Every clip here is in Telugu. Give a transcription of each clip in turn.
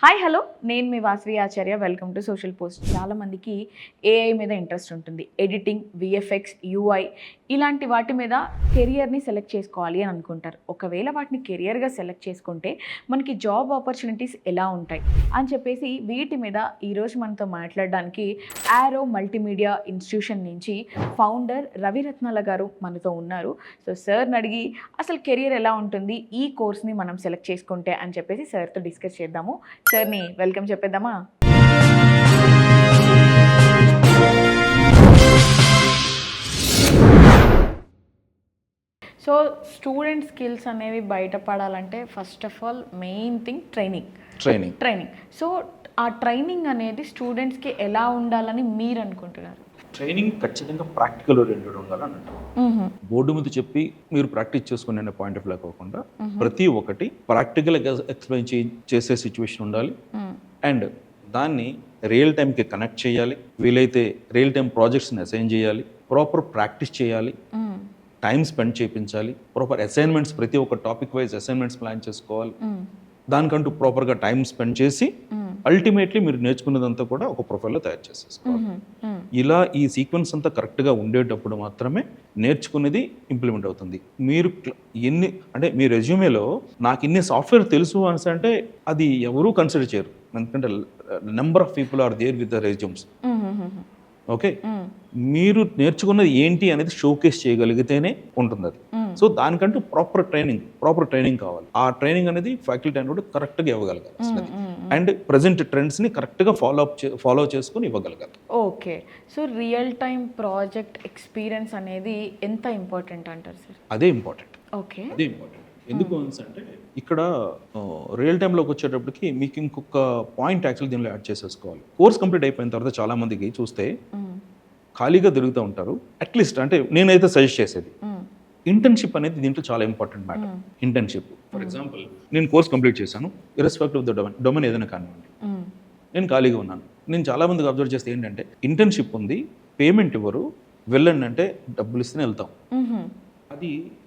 హాయ్ హలో నేను మీ వాసవి ఆచార్య వెల్కమ్ టు సోషల్ పోస్ట్. చాలామందికి ఏఐ మీద ఇంట్రెస్ట్ ఉంటుంది. ఎడిటింగ్, విఎఫ్ఎక్స్, యూఐ ఇలాంటి వాటి మీద కెరియర్ని సెలెక్ట్ చేసుకోవాలి అని అనుకుంటారు. ఒకవేళ వాటిని కెరియర్గా సెలెక్ట్ చేసుకుంటే మనకి జాబ్ ఆపర్చునిటీస్ ఎలా ఉంటాయి అని చెప్పేసి వీటి మీద ఈరోజు మనతో మాట్లాడడానికి ఆరో మల్టీమీడియా ఇన్స్టిట్యూషన్ నుంచి ఫౌండర్ రవిరత్నాల గారు మనతో ఉన్నారు. సో సార్ని అడిగి అసలు కెరియర్ ఎలా ఉంటుంది ఈ కోర్స్ని మనం సెలెక్ట్ చేసుకుంటే అని చెప్పేసి సార్తో డిస్కస్ చేద్దాము. సార్ని వెల్కమ్ చెప్పేద్దామా? సో స్టూడెంట్ స్కిల్స్ అనేవి బయటపడాలంటే first of all main thing training. So ఆ ట్రైనింగ్ అనేది స్టూడెంట్స్కి ఎలా ఉండాలని మీరు అనుకుంటున్నారు? ట్రైనింగ్ ఖచ్చితంగా ప్రాక్టికల్ ఓరియంటెడ్ ఉండాలని అంటారు. బోర్డు మీద చెప్పి మీరు ప్రాక్టీస్ చేసుకునే పాయింట్ ఆఫ్ వ్యూ కాకుండా ప్రతి ఒక్కటి ప్రాక్టికల్ ఎక్స్ప్లెయిన్ చేసే సిచ్యువేషన్ ఉండాలి. అండ్ దాన్ని రియల్ టైంకి కనెక్ట్ చేయాలి. వీలైతే రియల్ టైం ప్రాజెక్ట్స్ని అసైన్ చేయాలి. ప్రాపర్ ప్రాక్టీస్ చేయాలి. టైం స్పెండ్ చేయించాలి. ప్రాపర్ అసైన్మెంట్స్, ప్రతి ఒక్క టాపిక్ వైజ్ అసైన్మెంట్స్ ప్లాన్ చేసుకోవాలి. దానికంటూ ప్రాపర్గా టైం స్పెండ్ చేసి అల్టిమేట్లీ మీరు నేర్చుకున్నదంతా కూడా ఒక ప్రొఫైల్లో తయారు చేసేసుకోవాలి. ఇలా ఈ సీక్వెన్స్ అంతా కరెక్ట్గా ఉండేటప్పుడు మాత్రమే నేర్చుకునేది ఇంప్లిమెంట్ అవుతుంది. మీరు అంటే మీ రెజ్యూమేలో నాకు ఇన్ని సాఫ్ట్వేర్ తెలుసు అని అంటే అది ఎవరూ కన్సిడర్ చేయరు. ఎందుకంటే number of people are there with the resumes. Okay, మీరు నేర్చుకున్నది ఏంటి అనేది షోకేస్ చేయగలిగితేనే ఉంటుంది అది. సో దానికంటూ ప్రాపర్ ట్రైనింగ్ కావాలి. ఆ ట్రైనింగ్ అనేది ఫ్యాకల్టీ అనేది కరెక్ట్గా ఇవ్వగలగాలి. అండ్ ప్రజెంట్ ట్రెండ్స్ని కరెక్ట్గా ఫాలో చేసుకుని ఇవ్వగలగాలి. Okay, so real time project experience అనేది ఎంత ఇంపార్టెంట్ అంటారు సార్? అదే ఇంపార్టెంట్. ఓకే, అదే ఇంపార్టెంట్. ఎందుకు అంటే ఇక్కడ రియల్ టైంలోకి వచ్చేటప్పటికి మీకు ఇంకొక పాయింట్ యాక్చువల్లీ దీనిలో యాడ్ చేసేసుకోవాలి. కోర్స్ కంప్లీట్ అయిపోయిన తర్వాత చాలా మందికి చూస్తే ఖాళీగా తిరుగుతూ ఉంటారు. అట్లీస్ట్ అంటే నేనైతే సజెస్ట్ చేసేది ఇంటర్న్షిప్ అనేది దీంట్లో చాలా important matter. Internship for example నేను కోర్స్ కంప్లీట్ చేశాను, ఇర్రెస్పెక్టివ్ ఆఫ్ ద డొమైన్ ఏదైనా కానివ్వండి, నేను ఖాళీగా ఉన్నాను. నేను చాలా మందికి అబ్జర్వ్ చేస్తే ఏంటంటే ఇంటర్న్షిప్ ఉంది, పేమెంట్ ఇవ్వరు, వెళ్ళండి అంటే డబ్బులు ఇస్తేనే వెళ్తాం.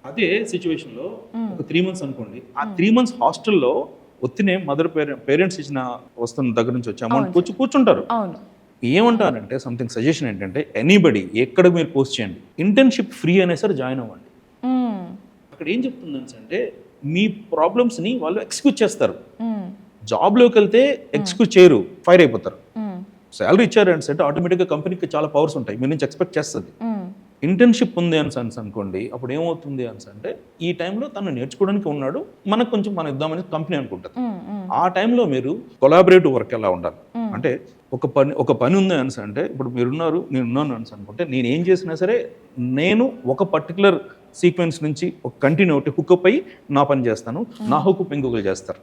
అదే సిచ్యువేషన్లో ఒక 3 months అనుకోండి, ఆ 3 months హాస్టల్లో ఒత్తినే మదర్ పేరెంట్స్ ఇచ్చిన వస్తున్న దగ్గర నుంచి వచ్చి అమౌంట్ కూర్చుంటారు. ఏమంటారంటే సంథింగ్ సజెషన్ ఏంటంటే ఎనీబడి ఎక్కడ మీరు పోస్ట్ చేయండి, ఇంటర్న్షిప్ ఫ్రీ అనేసరి జాయిన్ అవ్వండి. అక్కడ ఏం చెప్తుందని అంటే మీ ప్రాబ్లమ్స్ని వాళ్ళు ఎక్స్క్యూజ్ చేస్తారు. జాబ్లోకి వెళ్తే ఎక్స్క్యూజ్ చేయరు, ఫైర్ అయిపోతారు. శాలరీ ఇచ్చారు అంటే ఆటోమేటిక్గా కంపెనీకి చాలా పవర్స్ ఉంటాయి, మీ నుంచి ఎక్స్పెక్ట్ చేస్తుంది. ఇంటర్న్షిప్ ఉంది అనుకోండి, అప్పుడు ఏమవుతుంది అంటే ఈ టైంలో తను నేర్చుకోవడానికి ఉన్నాడు, మనకు కొంచెం మనం ఇద్దామని కంపెనీ అనుకుంటుంది. ఆ టైంలో మీరు కొలాబరేటివ్ వర్క్ ఎలా ఉండాలి అంటే ఒక పని ఉంది అంటే ఇప్పుడు నేనున్నాను అనుకుంటే నేను ఏం చేసినా సరే నేను ఒక పర్టికులర్ సీక్వెన్స్ నుంచి ఒక కంటిన్యూటీ హుక్అప్ అయ్యి నా పని చేస్తాను, నా హుక్అప్ ఇంకొకరు చేస్తారు.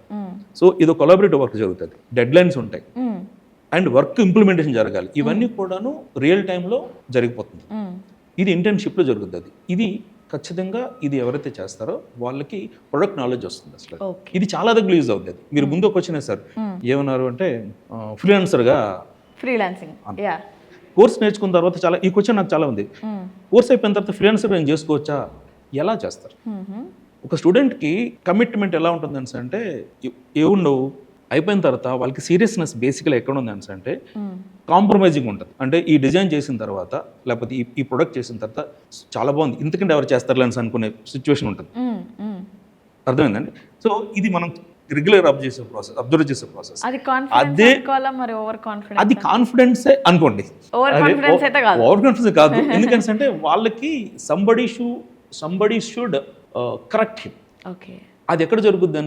సో ఇది కొలాబరేటివ్ వర్క్ జరుగుతుంది, డెడ్ లైన్స్ ఉంటాయి అండ్ వర్క్ ఇంప్లిమెంటేషన్ జరగాలి. ఇవన్నీ కూడాను రియల్ టైంలో జరిగిపోతుంది. ఇది ఇంటర్న్షిప్లో జరుగుతుంది. ఇది ఖచ్చితంగా ఇది ఎవరైతే చేస్తారో వాళ్ళకి ప్రొడక్ట్ నాలెడ్జ్ వస్తుంది. అసలు ఇది చాలా దగ్గర యూజ్ అవుతుంది. మీరు ముందుకు వచ్చినా సార్ ఏమన్నారు అంటే ఫ్రీలాన్సింగ్ కోర్స్ నేర్చుకున్న తర్వాత చాలా ఈ క్వశ్చన్ నాకు చాలా ఉంది. కోర్స్ అయిపోయిన తర్వాత ఫ్రీలాన్సర్ నేను చేసుకోవచ్చా? ఎలా చేస్తారు? ఒక స్టూడెంట్కి కమిట్మెంట్ ఎలా ఉంటుంది అంటే ఏముండవు, అయిపోయిన తర్వాత వాళ్ళకి సీరియస్నెస్ బేసిక్గా ఎక్కడ ఉంది అంటే కాంప్రమైజింగ్ ఉంటుంది. అంటే ఈ డిజైన్ చేసిన తర్వాత లేకపోతే ఈ ప్రొడక్ట్ చేసిన తర్వాత చాలా బాగుంది, ఇంతకంటే ఎవరు చేస్తారు అని అనుకునే సిచ్యువేషన్ ఉంటుంది. అర్థమైందండి? సో ఇది మనం రెగ్యులర్ అబ్జర్వ్ చేసే ప్రాసెస్. అదే అది కాన్ఫిడెన్సే అనుకోండి, ఓవర్ కాన్ఫిడెన్స్ కాదు. ఎందుకంటే వాళ్ళకి సంబడి షుడ్ కరెక్ట్ హిమ్. అది ఎక్కడ జరుగుద్ది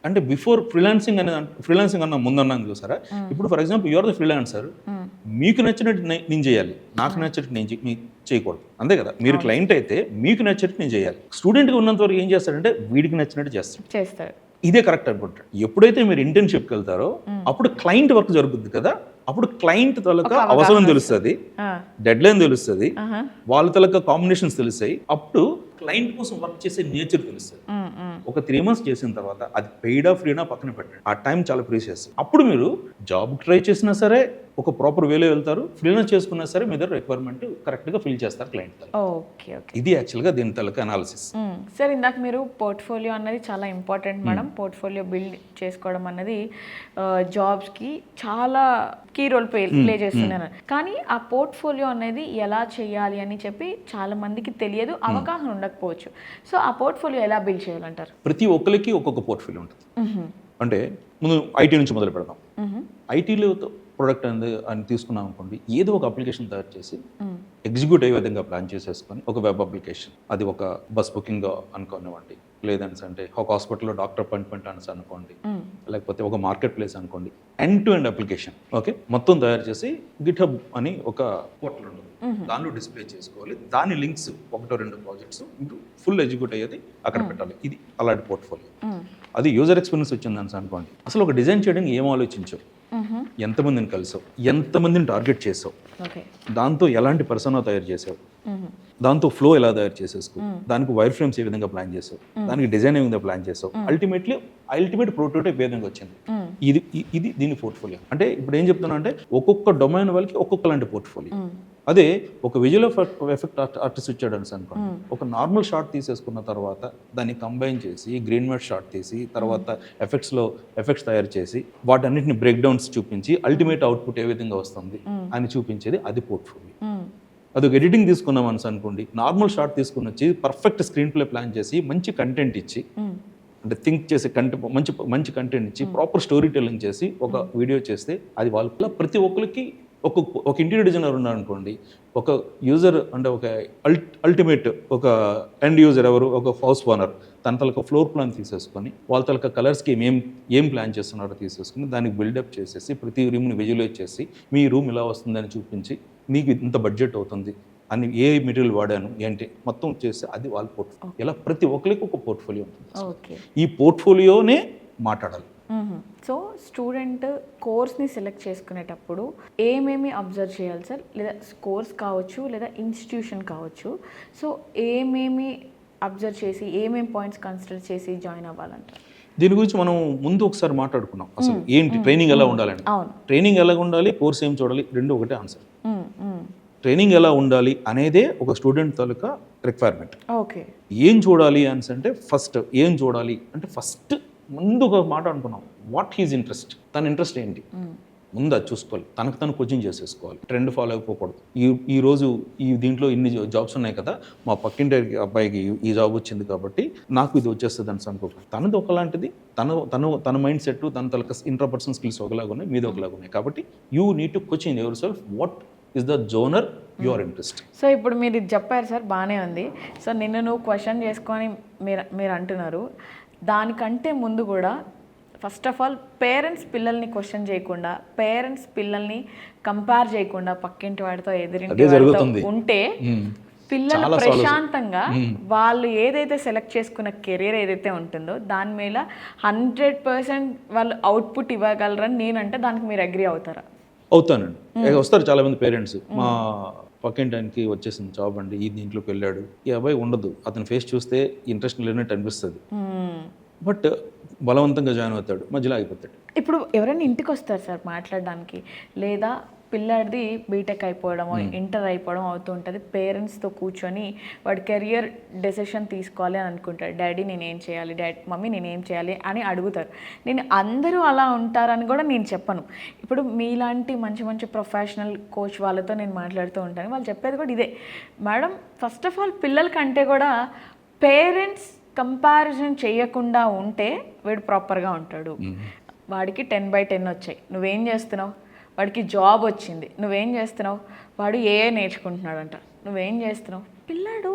అంటే బిఫోర్ ఫ్రీలాన్సింగ్ అన్న ముందన్నాను చూసారా. ఇప్పుడు for example you're the freelancer, మీకు నచ్చినట్టు నేను చేయాలి, నాకు నచ్చినట్టు నేను చేయకూడదు, అంతే కదా. మీరు క్లయింట్ అయితే మీకు నచ్చినట్టు నేను చేయాలి. స్టూడెంట్గా ఉన్నంత వరకు ఏం చేస్తాడంటే వీడికి నచ్చినట్టు చేస్తాడు. ఇదే కరెక్ట్ అనుకుంటాడు. ఎప్పుడైతే మీరు ఇంటర్న్షిప్కి వెళ్తారో అప్పుడు క్లయింట్ వర్క్ జరుగుతుంది కదా, అప్పుడు క్లయింట్ తలక అవసరం తెలుస్తుంది, డెడ్ లైన్ తెలుస్తుంది, వాళ్ళ తలక కాంబినేషన్స్ తెలుస్తాయి. అప్పుడు క్లయింట్ కోసం వర్క్ చేసే నేచర్ తెలుస్తుంది. ఒక 3 months చేసిన తర్వాత అది పెయిడా ఫ్రీనా పక్కన పెట్టండి, ఆ టైం చాలా ప్రీషియస్. అప్పుడు మీరు జాబ్ ట్రై చేసినా సరే ఒక ప్రాపర్ వేలో వెళ్తారు, ఫ్రీలాన్స్ చేసుకున్నా సరే మీ దగ్గర రిక్వైర్మెంట్ కరెక్ట్గా ఫిల్ చేస్తారు క్లయింట్. Okay okay. ఇది యాక్చువల్గా దీని తలక అనాలిసిస్. సార్ ఇందాక మీరు పోర్ట్ఫోలియో అన్నది చాలా ఇంపార్టెంట్ మేడం. పోర్ట్ఫోలియో బిల్డ్ చేసుకోవడం అన్నది జాబ్స్కి చాలా కీ రోల్ ప్లే చేస్తున్నారు. కానీ ఆ పోర్ట్ఫోలియో అనేది ఎలా చేయాలి అని చెప్పి చాలా మందికి తెలియదు, అవగాహన ఉండకపోవచ్చు. సో ఆ పోర్ట్ఫోలియో ఎలా బిల్డ్ చేయాలంటారు? ప్రతి ఒక్కరికి ఒక్కొక్క పోర్ట్ఫోలియో ఉంటుంది. అంటే ముందు ఐటీ నుంచి మొదలు పెడదాం. ఐటీలో ప్రొడక్ట్ అని తీసుకున్నాం అనుకోండి, ఏదో ఒక అప్లికేషన్ తయారు చేసి ఎగ్జిక్యూట్ అయ్యే విధంగా ప్లాన్ చేసేసుకొని ఒక వెబ్ అప్లికేషన్, అది ఒక బస్ బుకింగ్ అనుకోనివ్వండి, లేదంటే ఒక హాస్పిటల్లో డాక్టర్ అపాయింట్మెంట్ అని అనుకోండి, లేకపోతే ఒక మార్కెట్ ప్లేస్ అనుకోండి, end to end application okay మొత్తం తయారు చేసి గిట్హబ్ అని ఒక పోర్టల్ ఉంటుంది, దానిలో డిస్ప్లే చేసుకోవాలి. దాని లింక్స్ 1-2 ప్రాజెక్ట్స్ ఫుల్ ఎగ్జిక్యూట్ అయ్యేది అక్కడ పెట్టాలి. ఇది అలాంటి పోర్ట్ఫోలియో. అది యూజర్ ఎక్స్పీరియన్స్ వచ్చిందని అనుకోండి, అసలు ఒక డిజైన్ చేయడానికి ఏం ఆలోచించావు, ఎంతమందిని కలిసావు, ఎంతమందిని టార్గెట్ చేసావు, దాంతో ఎలాంటి పర్సనా తయారు చేసావు, దాంతో ఫ్లో ఎలా తయారు చేసేసుకో, దానికి వైర్ ఫ్రేమ్స్ ఏ విధంగా ప్లాన్ చేసావు, దానికి డిజైన్ ఏ విధంగా ప్లాన్ చేసావు, అల్టిమేట్ ప్రోటోటైప్ ఏ విధంగా వచ్చింది. ఇది దీని పోర్ట్ఫోలియో. అంటే ఇప్పుడు ఏం చెప్తున్నా అంటే ఒక్కొక్క డొమైన్ వాళ్ళకి ఒక్కొక్క లాంటి పోర్ట్ఫోలియో. అదే ఒక విజువల్ ఎఫెక్ట్ ఆర్టిస్ట్ వచ్చాడు అని అనుకోండి, ఒక నార్మల్ షాట్ తీసేసుకున్న తర్వాత దాన్ని కంబైన్ చేసి గ్రీన్ మ్యాట్ షాట్ తీసి తర్వాత ఎఫెక్ట్స్ తయారు చేసి వాటన్నిటిని బ్రేక్ డౌన్స్ చూపించి అల్టిమేట్ అవుట్పుట్ ఏ విధంగా వస్తుంది అని చూపించేది అది పోర్ట్ఫోలియో. అది ఒక ఎడిటింగ్ తీసుకున్నాం అని అనుకోండి, నార్మల్ షాట్ తీసుకుని వచ్చి పర్ఫెక్ట్ స్క్రీన్ ప్లే ప్లాన్ చేసి మంచి కంటెంట్ ఇచ్చి, అంటే థింక్ చేసే మంచి కంటెంట్ ఇచ్చి ప్రాపర్ స్టోరీ టెల్లింగ్ చేసి ఒక వీడియో చేస్తే అది వాళ్ళ ప్రతి ఒక్కరికి ఒక ఇంటీరియర్ డిజైనర్ ఉన్నాడు అనుకోండి, ఒక యూజర్ అంటే ఒక అల్టిమేట్ ఒక ఎండ్ యూజర్ ఎవరు, ఒక హౌస్ ఓనర్ తన తలక ఫ్లోర్ ప్లాన్ తీసేసుకొని వాళ్ళ తలక కలర్స్కి ఏం ప్లాన్ చేస్తున్నారో తీసేసుకుని దానికి బిల్డప్ చేసేసి ప్రతి రూమ్ని విజువలైజ్ చేసి మీ రూమ్ ఇలా వస్తుందని చూపించి మీకు ఇంత బడ్జెట్ అవుతుంది అని ఏ మెటీరియల్ వాడాను ఏంటి మొత్తం చేసి అది వాళ్ళ పోర్ట్ఫోలియో. ఇలా ప్రతి ఒక్కరికి ఒక పోర్ట్ఫోలియో ఉంటుంది. ఈ పోర్ట్ఫోలియోనే మాట్లాడాలి. సో స్టూడెంట్ కోర్స్ని సెలెక్ట్ చేసుకునేటప్పుడు ఏమేమి అబ్జర్వ్ చేయాలి సార్? లేదా కోర్స్ కావచ్చు లేదా ఇన్స్టిట్యూషన్ కావచ్చు, సో ఏమేమి అబ్జర్వ్ చేసి ఏమేమి పాయింట్స్ కన్సిడర్ చేసి జాయిన్ అవ్వాలంటారు? దీని గురించి మనం ముందు ఒకసారి మాట్లాడుకున్నాం, అసలు ఏంటి ట్రైనింగ్ ఎలా ఉండాలని. ట్రైనింగ్ ఎలా ఉండాలి, కోర్స్ ఏం చూడాలి, రెండు ఒకటే ఆన్సర్. ట్రైనింగ్ ఎలా ఉండాలి అనేదే ఒక స్టూడెంట్ తాలూకా రిక్వైర్మెంట్. ఓకే, ఏం చూడాలి అంటే ఫస్ట్ ముందు ఒక మాట అనుకున్నాం, వాట్ హీజ్ ఇంట్రెస్ట్, తన ఇంట్రెస్ట్ ఏంటి ముందు అది చూసుకోవాలి. తనకు తను కోచింగ్ చేసేసుకోవాలి, ట్రెండ్ ఫాలో అయిపోకూడదు. ఈ రోజు దీంట్లో ఇన్ని జాబ్స్ ఉన్నాయి కదా, మా పక్కింటి అబ్బాయికి ఈ జాబ్ వచ్చింది కాబట్టి నాకు ఇది వచ్చేస్తుంది అని అనుకోకూడదు. తనది ఒకలాంటిది, తన మైండ్ సెట్, తన తనకు ఇంటర్పర్సనల్ స్కిల్స్ ఒకలాగా ఉన్నాయి, మీది ఒకలాగా ఉన్నాయి. కాబట్టి you need to coaching your self what is the genre your interest. So ఇప్పుడు మీరు ఇది చెప్పారు సార్, బాగానే ఉంది. సో నిన్ను నువ్వు క్వశ్చన్ చేసుకొని మీరు అంటున్నారు, దానికంటే ముందు కూడా ఫస్ట్ ఆఫ్ ఆల్ పేరెంట్స్ పిల్లల్ని క్వశ్చన్ చేయకుండా, పేరెంట్స్ పిల్లల్ని కంపేర్ చేయకుండా పక్కింటి వాడితో ఎదురింటి వాడితో ఉంటే పిల్లలు ప్రశాంతంగా వాళ్ళు ఏదైతే సెలెక్ట్ చేసుకున్న కెరీర్ ఏదైతే ఉంటుందో దాని మీద 100% వాళ్ళు అవుట్పుట్ ఇవ్వగలరని నేనంటే దానికి మీరు అగ్రీ అవుతారా? అవుతానండి. వస్తారు చాలా మంది పేరెంట్స్, మా పక్కింటానికి వచ్చేసింది జాబ్ అండి, ఈ దీంట్లోకి వెళ్ళాడు, ఈ అబ్బాయి ఉండదు, అతని ఫేస్ చూస్తే ఇంట్రెస్ట్ లేనట్టు అనిపిస్తుంది, బట్ బలవంతంగా జాయిన్ అవుతాడు, మధ్యలో ఆగిపోతాడు. ఇప్పుడు ఎవరైనా ఇంటికి వస్తారు సార్ మాట్లాడడానికి, లేదా పిల్లాడిది బీటెక్ అయిపోవడమో ఇంటర్ అయిపోవడం అవుతూ ఉంటుంది, పేరెంట్స్తో కూర్చొని వాడి కెరియర్ డెసిషన్ తీసుకోవాలి అని అనుకుంటాడు. డాడీ నేనేం చేయాలి, మమ్మీ నేనేం చేయాలి అని అడుగుతారు. నేను అందరూ అలా ఉంటారని కూడా నేను చెప్పను. ఇప్పుడు మీలాంటి మంచి మంచి ప్రొఫెషనల్ కోచ్ వాళ్ళతో నేను మాట్లాడుతూ ఉంటాను, వాళ్ళు చెప్పేది కూడా ఇదే, మేడం ఫస్ట్ ఆఫ్ ఆల్ పిల్లల కంటే కూడా పేరెంట్స్ కంపారిజన్ చేయకుండా ఉంటే వీడు ప్రాపర్గా ఉంటాడు. వాడికి 10/10 వచ్చాయి, నువ్వేం చేస్తున్నావు, వాడికి జాబ్ వచ్చింది, నువ్వేం చేస్తున్నావు, వాడు నేర్చుకుంటున్నాడంట, నువ్వేం చేస్తున్నావు, పిల్లాడు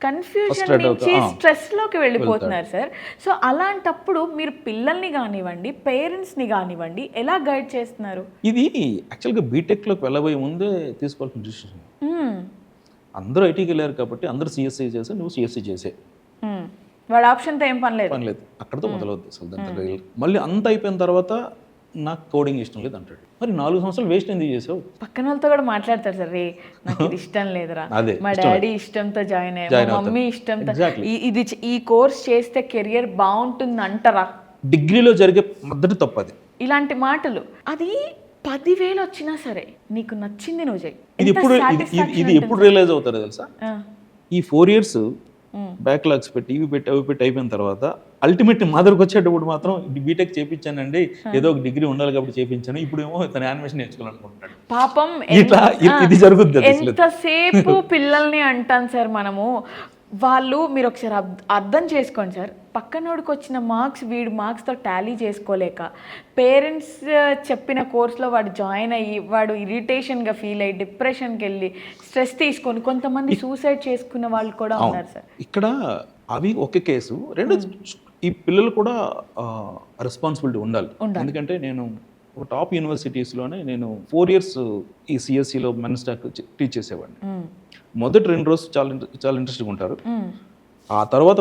కన్ఫ్యూజన్ నుంచి స్ట్రెస్లోకి వెళ్ళిపోతున్నారు సార్. సో అలాంటప్పుడు మీరు పిల్లల్ని కానివ్వండి, పేరెంట్స్ని కానివ్వండి ఎలా గైడ్ చేస్తున్నారు? ఇది యాక్చువల్గా బీటెక్లోకి వెళ్ళబోయే ముందే తీసుకోవాల్సిన డిసిషన్. అందరూ ఐటీకి వెళ్ళారు కాబట్టి అందరూ సిఎస్సి చేసే, నువ్వు సిఎస్సి చేసే, వాడు ఆప్షన్తో ఏం పనిలేదు, అక్కడతో మొదలవుద్ది అసలు. దాంట్లో మళ్ళీ అంత అయిపోయిన తర్వాత నాకు కోడింగ్ ఇష్టం లేదు అంటాడు. మరి 4 సంవత్సరాలు వేస్ట్ ఎందుకు చేసావు? పక్కన వాళ్ళతో కూడా మాట్లాడతారు సార్, రే నాకు ఇది ఇష్టం లేదురా, మా డాడీ ఇష్టంతో జాయిన్ అయ్యా, మా మమ్మీ ఇష్టంతో ఇది ఈ కోర్స్ చేస్తే కెరియర్ బాగుంటుంది అంటారా? డిగ్రీలో జరిగే మొదటి తప్పు అది. ఇలాంటి మాటలు, అది 10,000 వచ్చినా సరే నీకు నచ్చింది నువ్వు చేయి. ఇది ఎంత ఎప్పుడు satisfaction ఇది ఎప్పుడు ఉంటుంది రియలైజ్ అవుతారో తెలుసా? ఆ, ఈ 4 years ఉమ్, బ్యాక్లాగ్స్ పెట్టి ఇవి పెట్టి అవి పెట్టి అయిపోయిన తర్వాత అల్టిమేట్ మా దగ్గరకు వచ్చేటప్పుడు మాత్రం బీటెక్ చేయించానండి, ఏదో ఒక డిగ్రీ ఉండాలి కాబట్టి చేయించాను, ఇప్పుడు ఏమో తన యానిమేషన్ నేర్చుకోవాలనుకుంటున్నాడు. పాపం ఇట్లా ఇది జరుగుద్ది అసలు. ఎంతసేపు పిల్లల్ని అంటాం సార్ మనము. వాళ్ళు మీరు ఒకసారి అర్థం చేసుకోండి సార్, పక్కనోడికి వచ్చిన మార్క్స్ వీడు మార్క్స్తో టాలీ చేసుకోలేక పేరెంట్స్ చెప్పిన కోర్స్లో వాడు జాయిన్ అయ్యి వాడు ఇరిటేషన్గా ఫీల్ అయ్యి డిప్రెషన్కి వెళ్ళి స్ట్రెస్ తీసుకొని కొంతమంది సూసైడ్ చేసుకున్న వాళ్ళు కూడా ఉన్నారు సార్. ఇక్కడ అవి ఒక కేసు. రెండు, ఈ పిల్లలు కూడా రెస్పాన్సిబిలిటీ ఉండాలి. ఎందుకంటే నేను ఒక టాప్ యూనివర్సిటీస్లోనే నేను 4 years ఈ సిఎస్సిలో మెన్ స్టాక్ టీచ్ చేసేవాడిని. మొదటి 2 రోజులు చాలా ఇంట్రెస్ట్గా ఉంటారు. ఆ తర్వాత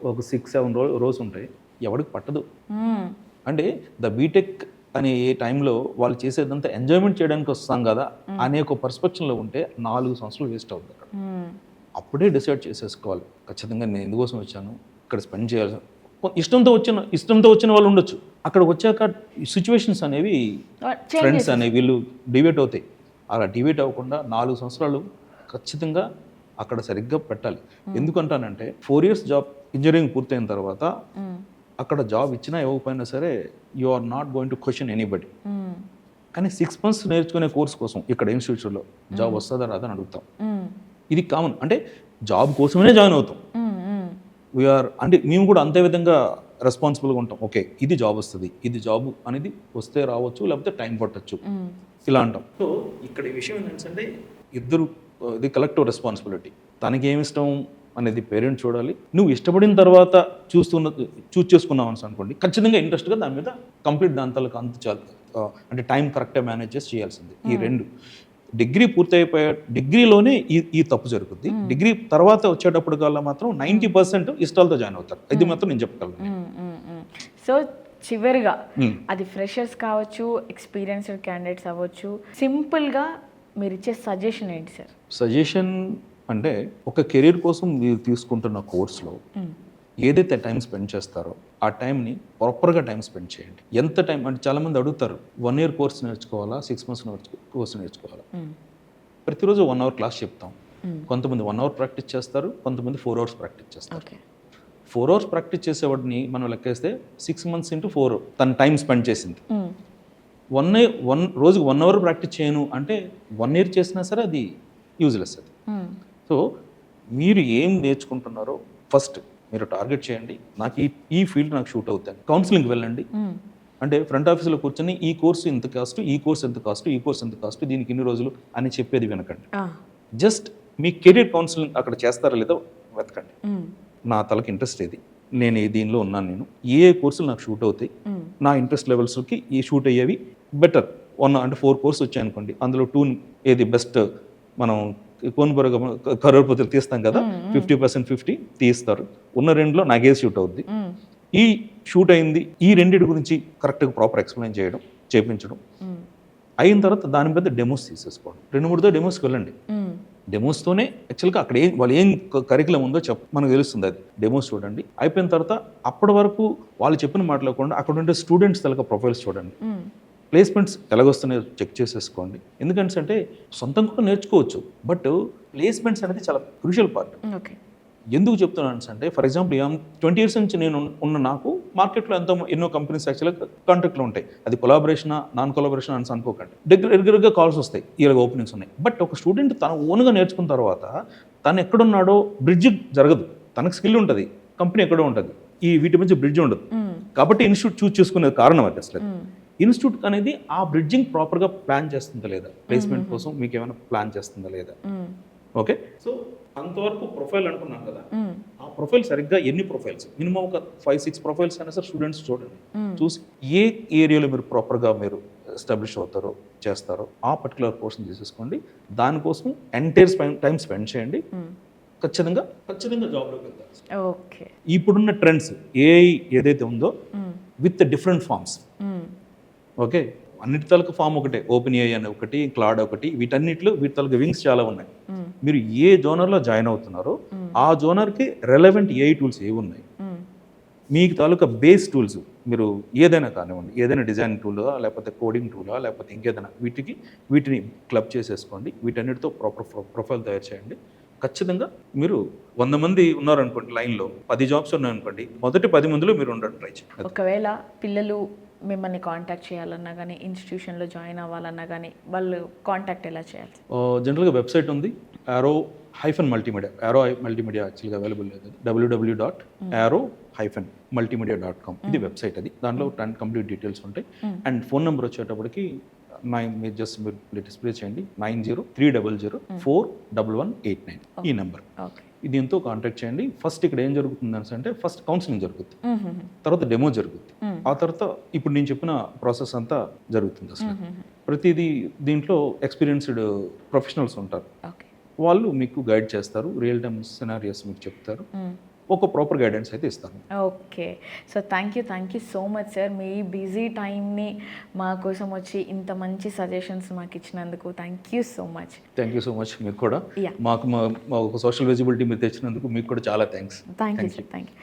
ఒక 6-7 రోజు ఉంటాయి, ఎవరికి పట్టదు. అంటే ద బీటెక్ అనే ఏ టైంలో వాళ్ళు చేసేదంతా ఎంజాయ్మెంట్ చేయడానికి వస్తాం కదా అనే ఒక పర్స్పెక్షన్లో ఉంటే 4 సంవత్సరాలు వేస్ట్ అవుతుంది. అక్కడ అప్పుడే డిసైడ్ చేసేసుకోవాలి, ఖచ్చితంగా నేను ఎందుకోసం వచ్చాను, ఇక్కడ స్పెండ్ చేయాలి. ఇష్టంతో వచ్చిన వాళ్ళు ఉండొచ్చు, అక్కడ వచ్చాక సిచ్యువేషన్స్ అనేవి ఫ్రెండ్స్ అనేవి వీళ్ళు డివేట్ అవుతాయి. అలా డివేట్ అవ్వకుండా 4 సంవత్సరాలు ఖచ్చితంగా అక్కడ సరిగ్గా పెట్టాలి. ఎందుకంటానంటే 4 years జాబ్ ఇంజనీరింగ్ పూర్తయిన తర్వాత అక్కడ జాబ్ ఇచ్చినా ఇవ్వకపోయినా సరే you are not going to question anybody. కానీ 6 months నేర్చుకునే కోర్స్ కోసం ఇక్కడ ఇన్స్టిట్యూట్లో జాబ్ వస్తుందా రాదని అడుగుతాం. ఇది కామన్, అంటే జాబ్ కోసమే జాయిన్ అవుతాం. వీఆర్ అంటే మేము కూడా అంతే విధంగా రెస్పాన్సిబుల్గా ఉంటాం. ఓకే, ఇది జాబ్ వస్తుంది, ఇది జాబ్ అనేది వస్తే రావచ్చు, లేకపోతే టైం పట్టచ్చు, ఇలా అంటాం. సో ఇక్కడ ఈ విషయం ఏంటంటే ఇద్దరు, ఇది కలెక్టివ్ రెస్పాన్సిబిలిటీ. తనకి ఏమి ఇష్టం అనేది పేరెంట్స్ చూడాలి. నువ్వు ఇష్టపడిన తర్వాత చూస్ చేసుకున్నావు అని అనుకోండి, ఖచ్చితంగా ఇంట్రెస్ట్గా దాని మీద కంప్లీట్ దాంతలకు అంత చాలు. అంటే టైం కరెక్ట్గా మేనేజ్ చేసి చేయాల్సింది. ఈ రెండు డిగ్రీ పూర్తయిపోయే డిగ్రీలోనే ఈ తప్పు జరుగుతుంది. డిగ్రీ తర్వాత వచ్చేటప్పుడు కల్లా మాత్రం 90% ఇష్టాలతో జాయిన్ అవుతారు. ఇది మాత్రం నేను చెప్పగలను. సో చివరిగా అది ఫ్రెషర్స్ కావచ్చు, ఎక్స్పీరియన్స్డ్ క్యాండిడేట్స్ అవ్వచ్చు, సింపుల్గా మీరు ఇచ్చే సజెషన్ ఏంటి సార్? సజెషన్ అంటే ఒక కెరీర్ కోసం మీరు తీసుకుంటున్న కోర్సులో ఏదైతే టైం స్పెండ్ చేస్తారో ఆ టైంని ప్రాపర్గా టైం స్పెండ్ చేయండి. ఎంత టైం అంటే చాలామంది అడుగుతారు, 1 year కోర్స్ నేర్చుకోవాలా, 6 months కోర్స్ నేర్చుకోవాలా? ప్రతిరోజు 1 hour క్లాస్ చెప్తాం. కొంతమంది 1 hour ప్రాక్టీస్ చేస్తారు, కొంతమంది 4 hours ప్రాక్టీస్ చేస్తారు. 4 hours ప్రాక్టీస్ చేసేవాడిని మనం లెక్కేస్తే 6 months into 4 తన టైం స్పెండ్ చేసింది. రోజుకి 1 hour ప్రాక్టీస్ చేయను అంటే 1 year చేసినా సరే అది యూజ్లెస్. అది సో మీరు ఏం నేర్చుకుంటున్నారో ఫస్ట్ మీరు టార్గెట్ చేయండి. నాకు ఈ ఫీల్డ్ నాకు షూట్ అవుతాను. కౌన్సిలింగ్కి వెళ్ళండి. అంటే ఫ్రంట్ ఆఫీస్లో కూర్చొని ఈ కోర్సు ఎంత కాస్ట్, ఈ కోర్స్ ఎంత కాస్ట్, ఈ కోర్స్ ఎంత కాస్ట్, దీనికి ఇన్ని రోజులు అని చెప్పేది వినకండి. జస్ట్ మీ కెరీర్ కౌన్సిలింగ్ అక్కడ చేస్తారా లేదో వెతకండి. నా తలకి ఇంట్రెస్ట్ ఏది, నేను దీనిలో ఉన్నాను, నేను ఏ కోర్సులు నాకు షూట్ అవుతాయి, నా ఇంట్రెస్ట్ లెవెల్స్కి ఈ షూట్ అయ్యేవి బెటర్. 4 కోర్సు వచ్చాయనుకోండి, అందులో 2 ఏది బెస్ట్, మనం కోన్బురగా కరోడ్పతులు తీస్తాం కదా, 50% 50 తీస్తారు. ఉన్న 2లో నాకేది షూట్ అవుద్ది, ఈ షూట్ అయింది, ఈ 2 గురించి కరెక్ట్గా ప్రాపర్ ఎక్స్ప్లెయిన్ చేయడం, చేయించడం అయిన తర్వాత దాని మీద డెమోస్ తీసేసుకోండి. 2-3 డెమోస్కి వెళ్ళండి. డెమోస్తోనే యాక్చువల్గా అక్కడ వాళ్ళు ఏం కరికులం ఉందో మనకు తెలుస్తుంది. అది డెమోస్ చూడండి. అయిపోయిన తర్వాత అప్పటి వరకు వాళ్ళు చెప్పిన మాట్లాడకుండా అక్కడ ఉండే స్టూడెంట్స్ తలక ప్రొఫైల్స్ చూడండి. ప్లేస్మెంట్స్ ఎలాగొస్తున్నాయో చెక్ చేసేసుకోండి. ఎందుకంటే సొంతంగా కూడా నేర్చుకోవచ్చు, బట్ ప్లేస్మెంట్స్ అనేది చాలా క్రూషియల్ పార్ట్. ఎందుకు చెప్తున్నాను అంటే, ఫర్ ఎగ్జాంపుల్ 20 years నుంచి నేను ఉన్న నాకు మార్కెట్లో ఎన్నో కంపెనీస్ యాక్చువల్గా కాంట్రాక్ట్లో ఉంటాయి. అది కొలాబరేషనా నాన్ కొలాబరేషన్ అని అనుకోకండి. రెగ్యులర్గా కాల్స్ వస్తాయి, ఇలాగ ఓపెనింగ్స్ ఉన్నాయి. బట్ ఒక స్టూడెంట్ తన ఓన్గా నేర్చుకున్న తర్వాత తను ఎక్కడున్నాడో బ్రిడ్జ్ జరగదు. తనకు స్కిల్ ఉంటుంది, కంపెనీ ఎక్కడో ఉంటుంది, ఈ వీటి మధ్య బ్రిడ్జ్ ఉండదు. కాబట్టి ఇన్స్టిట్యూట్ చూస్ చేసుకునేది కారణం అది. అసలు ఇన్స్టిట్యూట్ అనేది ఆ బ్రిడ్జింగ్ ప్రాపర్గా ప్లాన్ చేస్తుందా లేదా, ప్లేస్మెంట్ కోసం మీకు ఏమైనా ప్లాన్ చేస్తుందా లేదా. ఓకే, సో అంతవరకు ప్రొఫైల్ అంటున్నాం కదా, ఆ ప్రొఫైల్ సరిగ్గా ఎన్ని ప్రొఫైల్స్, మినిమం ఒక 5-6 ప్రొఫైల్స్ అయినా సరే స్టూడెంట్స్ చూడండి. చూసి ఏ ఏరియాలో మీరు ప్రాపర్గా మీరు ఎస్టాబ్లిష్ అవుతారో చేస్తారో ఆ పర్టికులర్ కోర్స్ని తీసేసుకోండి. దానికోసం ఎంటైర్ టైం స్పెండ్ చేయండి. ఖచ్చితంగా జాబ్లోకి వెళ్తారు. ఓకే, ఇప్పుడున్న ట్రెండ్స్ ఏఐ ఏదైతే ఉందో విత్ డిఫరెంట్ ఫార్మ్స్. ఓకే, అన్నిటి తలకు ఫామ్ ఒకటే, ఓపెన్ ఏఐ అనే ఒకటి, క్లాడ్ ఒకటి, వీటి తలకు వింగ్స్ చాలా ఉన్నాయి. మీరు ఏ జోనర్లో జాయిన్ అవుతున్నారో ఆ జోనర్కి రెలవెంట్ ఏఐ టూల్స్ ఏవి ఉన్నాయి, మీకు తాలూకా బేస్ టూల్స్ మీరు ఏదైనా కానివ్వండి, ఏదైనా డిజైన్ టూలా లేకపోతే కోడింగ్ టూలా లేకపోతే ఇంకేదైనా వీటిని క్లబ్ చేసేసుకోండి. వీటన్నిటితో ప్రాపర్ ప్రొఫైల్ తయారు చేయండి. ఖచ్చితంగా మీరు 100 మంది ఉన్నారనుకోండి లైన్లో, 10 జాబ్స్ ఉన్నాయనుకోండి, మొదటి 10 మందిలో మీరు ఉండడం ట్రై చేయండి. ఒకవేళ పిల్లలు మిమ్మల్ని కాంటాక్ట్ చేయాలన్నా కానీ, ఇన్స్టిట్యూషన్లో జాయిన్ అవ్వాలన్నా కానీ, వాళ్ళు కాంటాక్ట్ ఎలా చేయాలి? జనరల్గా వెబ్సైట్ ఉంది, Arrow-Multimedia. Arrow-Multimedia యాక్చువల్గా అవైలబుల్ లేదు. www.arrow-multimedia.com ఇది వెబ్సైట్. అది దాంట్లో కంప్లీట్ డీటెయిల్స్ ఉంటాయి. అండ్ ఫోన్ నెంబర్ వచ్చేటప్పటికి మీరు డిస్ప్లే చేయండి, 9030041189 ఈ నెంబర్. ఓకే. దీంతో కాంటాక్ట్ చేయండి. ఫస్ట్ ఇక్కడ ఏం జరుగుతుంది అంటే ఫస్ట్ కౌన్సిలింగ్ జరుగుతుంది, తర్వాత డెమో జరుగుతుంది, ఆ తర్వాత ఇప్పుడు నేను చెప్పిన ప్రాసెస్ అంతా జరుగుతుంది. అసలు ప్రతిదీ దీంట్లో ఎక్స్పీరియన్స్డ్ ప్రొఫెషనల్స్ ఉంటారు, ఓకే. వాళ్ళు మీకు గైడ్ చేస్తారు, రియల్ టైమ్ సినారియోస్ మీకు చెప్తారు, ఒక ప్రాపర్ గైడెన్స్ అయితే ఇస్తాను. Okay. So thank you so much sir. Me busy టైంని మా కోసం వచ్చి ఇంత మంచి సజెషన్స్ మాకు ఇచ్చినందుకు thank you so much. Thank you so much. మీకు కూడా Yeah. మా ఒక సోషల్ విజిబిలిటీ మీరు తెచ్చినందుకు మీకు కూడా చాలా thanks. Thank you sir, thank you.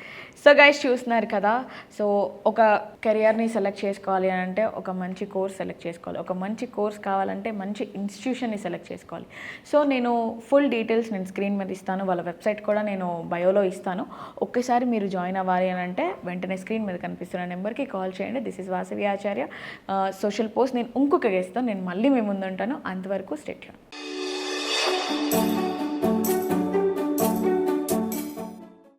So guys చూస్తున్నారు కదా, సో ఒక కెరియర్ని సెలెక్ట్ చేసుకోవాలి అని అంటే ఒక మంచి కోర్స్ సెలెక్ట్ చేసుకోవాలి, ఒక మంచి కోర్స్ కావాలంటే మంచి ఇన్స్టిట్యూషన్ని సెలెక్ట్ చేసుకోవాలి. సో నేను ఫుల్ డీటెయిల్స్ నేను స్క్రీన్ మీద ఇస్తాను, వాళ్ళ వెబ్సైట్ కూడా నేను బయోలో ఇస్తాను. ఒక్కసారి మీరు జాయిన్ అవ్వాలి అని అంటే వెంటనే స్క్రీన్ మీద కనిపిస్తున్న నెంబర్కి కాల్ చేయండి. This is Vasavi Acharya. Social post నేను ఇంకొక గెస్ట్తో నేను మళ్ళీ మీ ముందు ఉంటాను. అంతవరకు స్టేట్.